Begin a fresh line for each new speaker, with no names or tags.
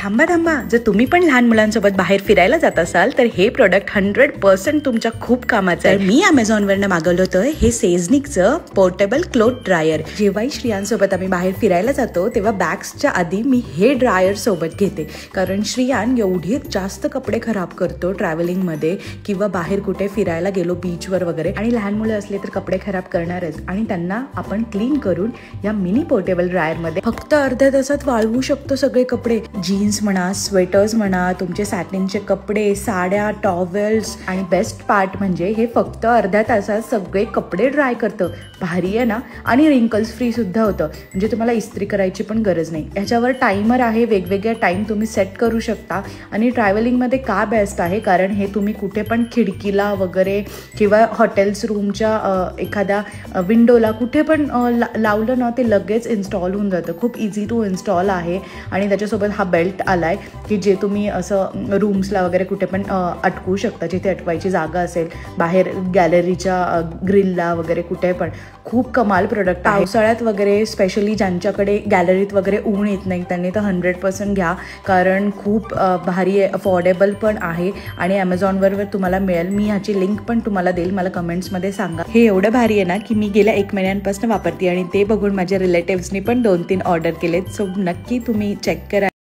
थांबा थांबा, जर तुम्ही पण लहान मुलांसोबत बाहेर फिरायला जात असाल तर हे प्रोडक्ट 100% तुमच्या खूप कामाचं आहे. मी Amazonवरनं मागवलं होतं हे सेझनिकचं पोर्टेबल क्लोथ ड्रायर. जेव्हाही श्रियांसोबत आम्ही बाहेर फिरायला जातो तेव्हा बॅग्सच्या आधी मी हे ड्रायर सोबत घेते, कारण श्रियान एवढे जास्त कपडे खराब करतो ट्रॅव्हलिंगमध्ये किंवा बाहेर कुठे फिरायला गेलो बीचवर वगैरे, आणि लहान मुलं असले तर कपडे खराब करणारच, आणि त्यांना आपण क्लीन करून या मिनी पोर्टेबल ड्रायरमध्ये फक्त अर्ध्या तासात वाळवू शकतो सगळे कपडे. जीन्स म्हणा, स्वेटर्स म्हणा, तुमचे सॅटिनचे कपडे, साड्या, टॉवेल्स, आणि बेस्ट पार्ट म्हणजे हे फक्त अर्ध्या तासात सगळे कपडे ड्राय करतं. भारी आहे ना. आणि रिंकल्स फ्री सुद्धा होतं, म्हणजे तुम्हाला इस्त्री करायची पण गरज नाही. ह्याच्यावर टाइमर आहे, वेगवेगळ्या टाइम तुम्ही सेट करू शकता. आणि ट्रॅव्हलिंगमध्ये का बेस्ट आहे, कारण हे तुम्ही कुठे पण खिडकीला वगैरे किंवा हॉटेल्स रूमच्या एखाद्या विंडोला कुठे पण लावलं ना, ते लगेच इन्स्टॉल होऊन जातं. खूप इझी टू इन्स्टॉल आहे. आणि त्याच्यासोबत हा बेल्ट आलाय की जे तुम्ही असं रूम्सला वगैरे कुठे पण अटकवू शकता, जिथे अटवायची जागा असेल, बाहेर गॅलरीच्या ग्रिलला वगैरे कुठे पण. खूप कमाल प्रोडक्ट आहे. पावसाळ्यात वगैरे स्पेशली ज्यांच्याकडे गॅलरीत वगैरे ऊन येत नाही त्यांनी तर 100% घ्या, कारण खूप भारी आहे, अफोर्डेबल पण आहे आणि Amazonवर तुम्हाला मिळेल. मी ह्याची लिंक पण तुम्हाला देईल, मला कमेंट्समध्ये सांगा. हे एवढं भारी आहे ना की मी गेल्या 1 महिन्यांपासून वापरते आणि ते बघून माझ्या रिलेटिव्सनी पण 2-3 ऑर्डर केलेत. सो नक्की तुम्ही चेक करा.